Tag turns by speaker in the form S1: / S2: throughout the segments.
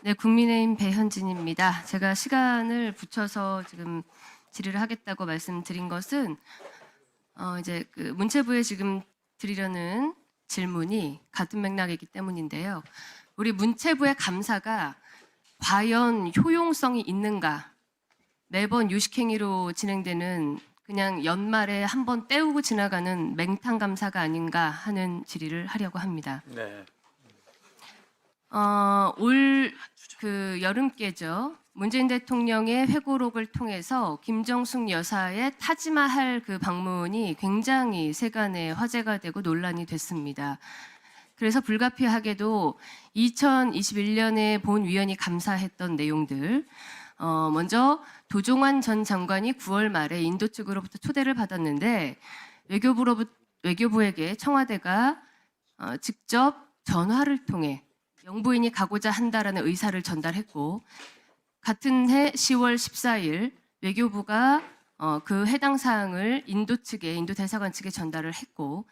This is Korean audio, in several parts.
S1: 네, 국민의힘 배현진입니다. 제가 시간을 붙여서 지금 질의를 하겠다고 말씀드린 것은 이제 그 문체부에 지금 드리려는 질문이 같은 맥락이기 때문인데요. 우리 문체부의 감사가 과연 효용성이 있는가? 매번 유식행위로 진행되는 그냥 연말에 한번 때우고 지나가는 맹탕 감사가 아닌가 하는 질의를 하려고 합니다.
S2: 네.
S1: 올 그 여름께죠. 문재인 대통령의 회고록을 통해서 김정숙 여사의 타지마할 그 방문이 굉장히 세간에 화제가 되고 논란이 됐습니다. 그래서 불가피하게도 2021년에 본위원이 감사했던 내용들, 먼저 도종환 전 장관이 9월 말에 인도 측으로부터 초대를 받았는데 외교부에게 청와대가 직접 전화를 통해 영부인이 가고자 한다라는 의사를 전달했고, 같은 해 10월 14일 외교부가 그 해당 사항을 인도 대사관 측에 전달을 했고,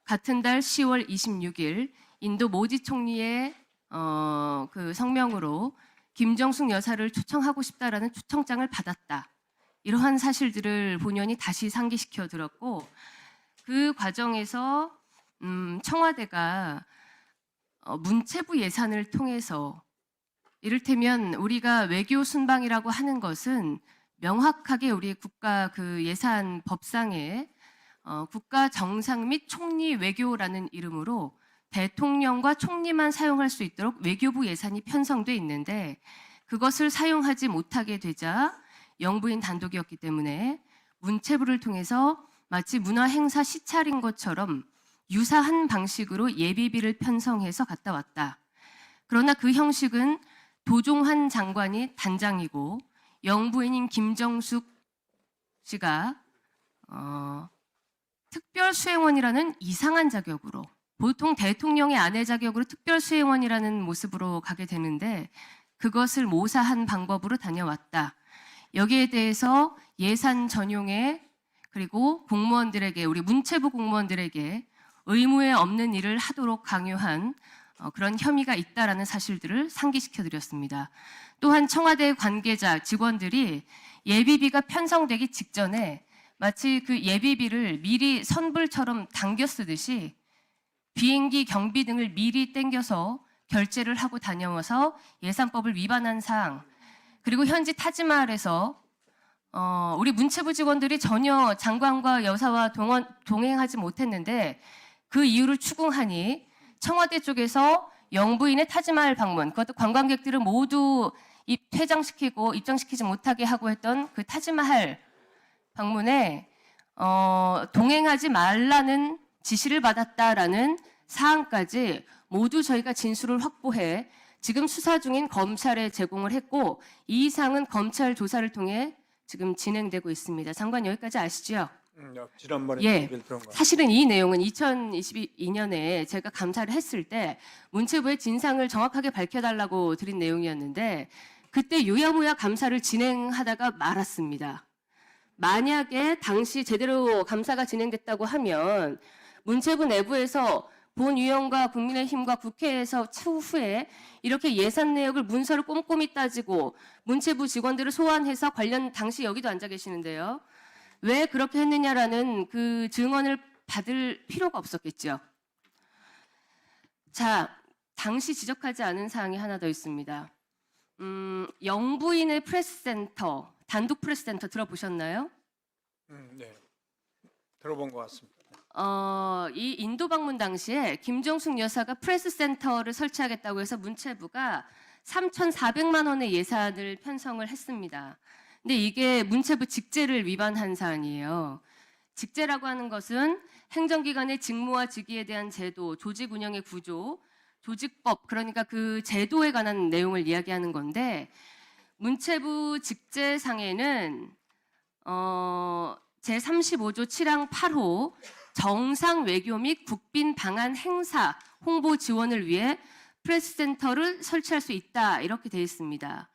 S1: 같은 달 10월 26일 인도 모디 총리의 그 성명으로 김정숙 여사를 초청하고 싶다라는 초청장을 받았다. 이러한 사실들을 본연이 다시 상기시켜 들었고, 그 과정에서 청와대가 문체부 예산을 통해서, 이를테면 우리가 외교 순방이라고 하는 것은 명확하게 우리 국가 그 예산 법상에 국가 정상 및 총리 외교라는 이름으로 대통령과 총리만 사용할 수 있도록 외교부 예산이 편성돼 있는데, 그것을 사용하지 못하게 되자 영부인 단독이었기 때문에 문체부를 통해서 마치 문화행사 시찰인 것처럼 유사한 방식으로 예비비를 편성해서 갔다 왔다. 그러나 그 형식은 도종환 장관이 단장이고 영부인인 김정숙 씨가 특별수행원이라는 이상한 자격으로, 보통 대통령의 아내 자격으로 특별수행원이라는 모습으로 가게 되는데 그것을 모사한 방법으로 다녀왔다. 여기에 대해서 예산 전용에, 그리고 공무원들에게, 우리 문체부 공무원들에게 의무에 없는 일을 하도록 강요한 그런 혐의가 있다라는 사실들을 상기시켜 드렸습니다. 또한 청와대 관계자, 직원들이 예비비가 편성되기 직전에 마치 그 예비비를 미리 선불처럼 당겨 쓰듯이 비행기 경비 등을 미리 땡겨서 결제를 하고 다녀와서 예산법을 위반한 사항, 그리고 현지 타지마할에서 우리 문체부 직원들이 전혀 장관과 여사와 동행하지 못했는데 그 이유를 추궁하니 청와대 쪽에서 영부인의 타지마할 방문, 그것도 관광객들을 모두 퇴장시키고 입장시키지 못하게 하고 했던 그 타지마할 방문에 동행하지 말라는 지시를 받았다라는 사항까지 모두 저희가 진술을 확보해 지금 수사 중인 검찰에 제공을 했고, 이 사항은 검찰 조사를 통해 지금 진행되고 있습니다. 장관 여기까지 아시죠?
S2: 지난번에
S1: 예, 사실은 이 내용은 2022년에 제가 감사를 했을 때 문체부의 진상을 정확하게 밝혀달라고 드린 내용이었는데, 그때 유야무야 감사를 진행하다가 말았습니다. 만약에 당시 제대로 감사가 진행됐다고 하면 문체부 내부에서 본위원과 국민의힘과 국회에서 추후에 이렇게 예산 내역을 문서를 꼼꼼히 따지고 문체부 직원들을 소환해서 관련, 당시 여기도 앉아 계시는데요, 왜 그렇게 했느냐라는 그 증언을 받을 필요가 없었겠죠. 자, 당시 지적하지 않은 사항이 하나 더 있습니다. 영부인의 프레스센터, 단독 프레스센터 들어보셨나요?
S2: 네, 들어본 것 같습니다.
S1: 이 인도 방문 당시에 김정숙 여사가 프레스센터를 설치하겠다고 해서 문체부가 3,400만 원의 예산을 편성을 했습니다. 근데 이게 문체부 직제를 위반한 사안이에요. 직제라고 하는 것은 행정기관의 직무와 직위에 대한 제도, 조직 운영의 구조, 조직법, 그러니까 그 제도에 관한 내용을 이야기하는 건데, 문체부 직제상에는 제35조 7항 8호 정상 외교 및 국빈 방한 행사 홍보 지원을 위해 프레스센터를 설치할 수 있다, 이렇게 되어 있습니다.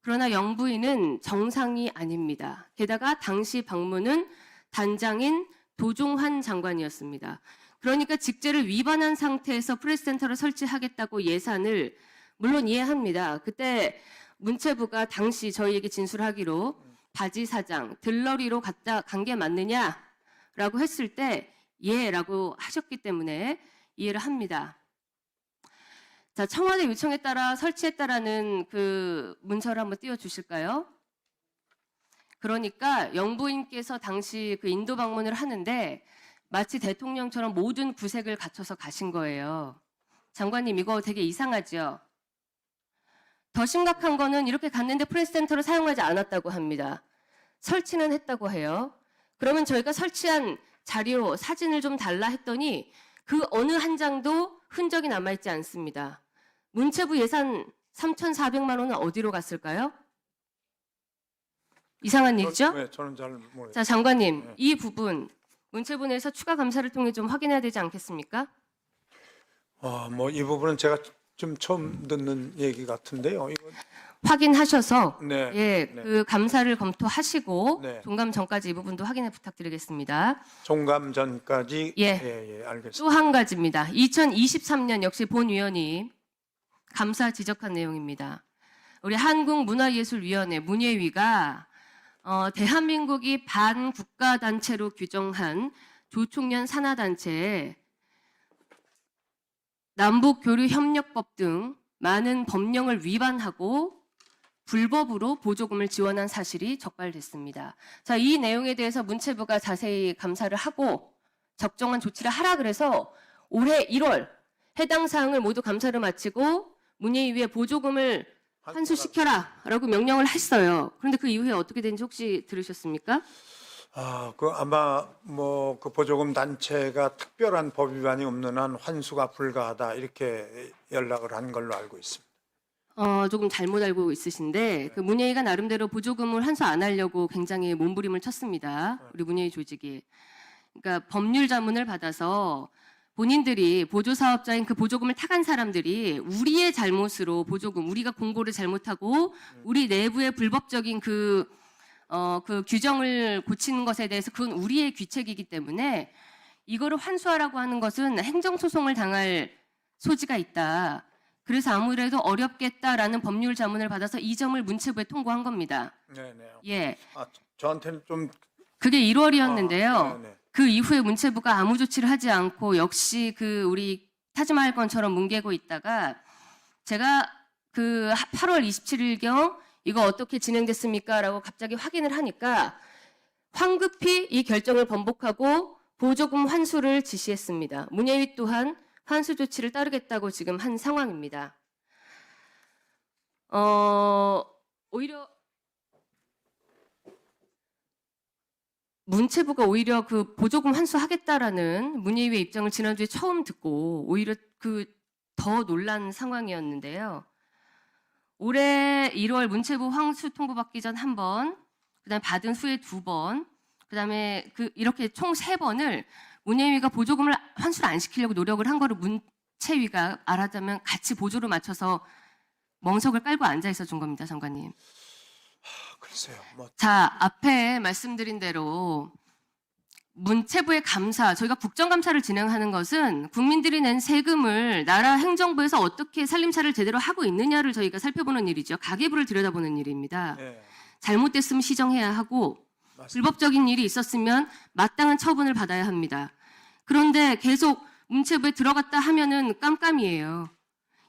S1: 그러나 영부인은 정상이 아닙니다. 게다가 당시 방문은 단장인 도종환 장관이었습니다. 그러니까 직제를 위반한 상태에서 프레스센터를 설치하겠다고 예산을 물론 이해합니다. 그때 문체부가 당시 저희에게 진술하기로 바지 사장, 들러리로 간 게 맞느냐라고 했을 때 예라고 하셨기 때문에 이해를 합니다. 자, 청와대 요청에 따라 설치했다라는 그 문서를 한번 띄워주실까요? 그러니까 영부인께서 당시 그 인도 방문을 하는데 마치 대통령처럼 모든 구색을 갖춰서 가신 거예요. 장관님, 이거 되게 이상하죠? 더 심각한 거는 이렇게 갔는데 프레스센터를 사용하지 않았다고 합니다. 설치는 했다고 해요. 그러면 저희가 설치한 자료, 사진을 좀 달라 했더니 그 어느 한 장도 흔적이 남아있지 않습니다. 문체부 예산 3,400만 원은 어디로 갔을까요? 이상한 일이죠?
S2: 네, 저는 잘 모르겠어요.
S1: 자, 장관님,
S2: 네.
S1: 이 부분 문체부 내에서 추가 감사를 통해 좀 확인해야 되지 않겠습니까?
S2: 뭐 이 부분은 제가 좀 처음 듣는 얘기 같은데요. 이거
S1: 확인하셔서
S2: 네.
S1: 예,
S2: 네.
S1: 그 감사를 검토하시고
S2: 네.
S1: 종감 전까지 이 부분도 확인을 부탁드리겠습니다.
S2: 종감 전까지
S1: 예.
S2: 알겠습니다.
S1: 또 한 가지입니다. 2023년 역시 본위원이 감사 지적한 내용입니다. 우리 한국문화예술위원회 문예위가 대한민국이 반국가단체로 규정한 조총련 산하단체에 남북교류협력법 등 많은 법령을 위반하고 불법으로 보조금을 지원한 사실이 적발됐습니다. 자, 이 내용에 대해서 문체부가 자세히 감사를 하고 적정한 조치를 하라 그래서 올해 1월 해당 사항을 모두 감사를 마치고 문예위에 보조금을 환수시켜라라고 명령을 했어요. 그런데 그 이후에 어떻게 된지 혹시 들으셨습니까?
S2: 그 아마 뭐 그 보조금 단체가 특별한 법 위반이 없는 한 환수가 불가하다 이렇게 연락을 한 걸로 알고 있습니다.
S1: 조금 잘못 알고 있으신데 그 문예위가 나름대로 보조금을 환수 안 하려고 굉장히 몸부림을 쳤습니다. 우리 문예위 조직이. 그러니까 법률 자문을 받아서 본인들이 보조사업자인 그 보조금을 타간 사람들이 우리의 잘못으로 보조금, 우리가 공고를 잘못하고 우리 내부의 불법적인 그 규정을 고치는 것에 대해서 그건 우리의 귀책이기 때문에 이거를 환수하라고 하는 것은 행정소송을 당할 소지가 있다. 그래서 아무래도 어렵겠다라는 법률 자문을 받아서 이 점을 문체부에 통보한 겁니다.
S2: 네.
S1: 예.
S2: 저한테는 좀
S1: 그게 1월이었는데요.
S2: 네.
S1: 그 이후에 문체부가 아무 조치를 하지 않고 역시 그 우리 타지마할 건처럼 뭉개고 있다가 제가 그 8월 27일경 이거 어떻게 진행됐습니까? 라고 갑자기 확인을 하니까 황급히 이 결정을 번복하고 보조금 환수를 지시했습니다. 문예위 또한 환수 조치를 따르겠다고 지금 한 상황입니다. 오히려 문체부가 오히려 그 보조금 환수하겠다라는 문예위의 입장을 지난주에 처음 듣고 오히려 그 더 놀란 상황이었는데요. 올해 1월 문체부 환수 통보받기 전 1번, 그다음에 받은 후에 2번, 그다음에 이렇게 총 3번을 문예위가 보조금을 환수를 안 시키려고 노력을 한 거를 문체위가 알았다면 같이 보조를 맞춰서 멍석을 깔고 앉아 있어 준 겁니다, 장관님.
S2: 글쎄요.
S1: 자, 앞에 말씀드린 대로 문체부의 감사, 저희가 국정감사를 진행하는 것은 국민들이 낸 세금을 나라 행정부에서 어떻게 살림살이를 제대로 하고 있느냐를 저희가 살펴보는 일이죠. 가계부를 들여다보는 일입니다.
S2: 네.
S1: 잘못됐으면 시정해야 하고
S2: 맞습니다.
S1: 불법적인 일이 있었으면 마땅한 처분을 받아야 합니다. 그런데 계속 문체부에 들어갔다 하면은 깜깜이에요.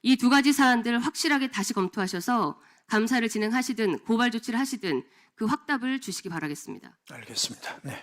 S1: 이 두 가지 사안들 확실하게 다시 검토하셔서 감사를 진행하시든 고발 조치를 하시든 그 확답을 주시기 바라겠습니다.
S2: 알겠습니다. 네.